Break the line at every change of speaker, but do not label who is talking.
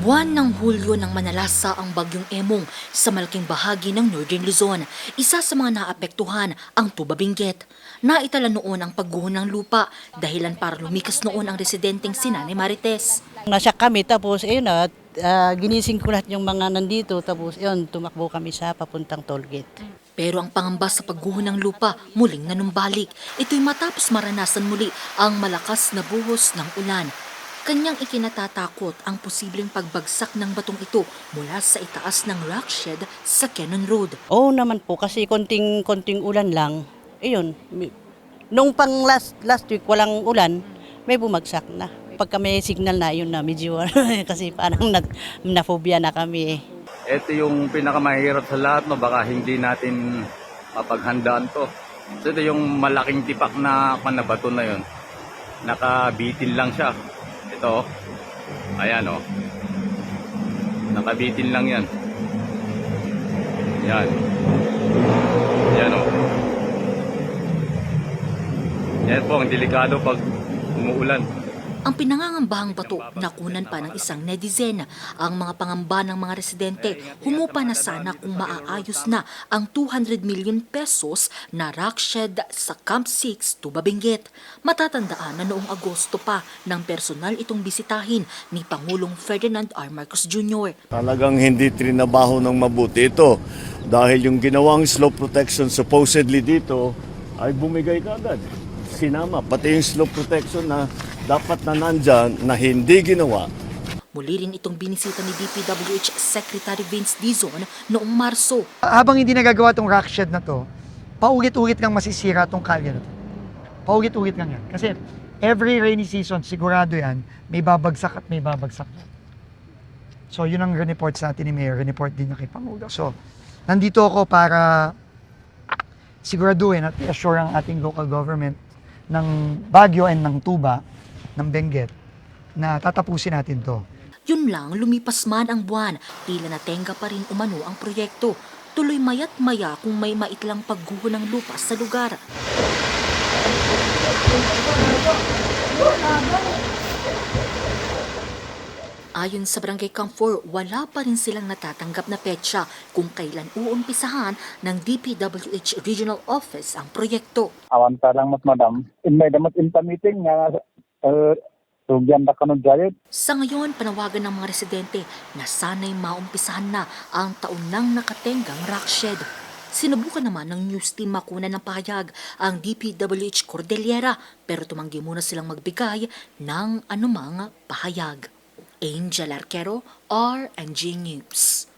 Buwan ng Hulyo nang manalasa ang bagyong Emong sa malaking bahagi ng Northern Luzon. Isa sa mga naapektuhan ang Tuba Benguet. Naitala noon ang pagguho ng lupa dahilan para lumikas noon ang residenteng si Nanay Marites.
Nasa kami tapos ayun ginising ko lahat yung mga nandito tapos yun tumakbo kami sa papuntang tollgate.
Pero ang pangamba sa pagguho ng lupa muling nanumbalik. Ito'y matapos maranasan muli ang malakas na buhos ng ulan. Kanyang ikinatatakot ang posibleng pagbagsak ng batong ito mula sa itaas ng rock shed sa Cannon Road.
Oo naman po kasi konting ulan lang. Ayun, nung pang last week walang ulan, may bumagsak na. Pagka may signal na yun na medyo kasi parang na-phobia na kami eh.
Ito yung pinakamahirap sa lahat, no? Baka hindi natin mapaghandaan to. So ito yung malaking tipak na bato na yun. Nakabitin lang siya. Ito, ayan o. Nakabitin lang yan. Yan. Yan o. Yan po, ang delikado pag umuulan.
Ang pinangangambahang bato nakunan pa ng isang netizen. Ang mga pangamba ng mga residente humupa na sana kung maaayos na ang 200 million pesos na rock shed sa Camp 6, Tuba Benguet. Matatandaan na noong Agosto pa ng personal itong bisitahin ni Pangulong Ferdinand R. Marcos Jr.
Talagang hindi trinabaho ng mabuti ito dahil yung ginawang slope protection supposedly dito ay bumigay kagad. Sinama, pati yung slope protection na dapat na nandyan na hindi ginawa.
Muli rin itong binisita ni DPWH Secretary Vince Dizon noong Marso.
Habang hindi nagagawa itong rock shed na to, paulit-ulit kang masisira itong kalye na to. Paulit-ulit lang yan. Kasi every rainy season, sigurado yan, may babagsak at may babagsak. So yun ang report sa atin ni Mayor, report din niya kay Pangulo. So nandito ako para siguraduhin at i-assure ang ating local government ng Baguio and ng Tuba, ng Benguet, na tatapusin natin to.
Yun lang, lumipas man ang buwan, tila natenga pa rin umano ang proyekto. Tuloy maya't maya kung may maitlang pagguho ng lupa sa lugar. Ayon sa Barangay Camp 4, wala pa rin silang natatanggap na petsa kung kailan uumpisahan ng DPWH Regional Office ang proyekto.
Awan ka lang mas madam. May damat meeting nga tugyan na kanong jayet.
Sa ngayon, panawagan ng mga residente na sana'y maumpisahan na ang taon nang nakatenggang rock shed. Sinubukan naman ng news team makuna ng pahayag ang DPWH Cordillera pero tumanggi muna silang magbigay ng anumang pahayag. Angel Arquero, RNG News.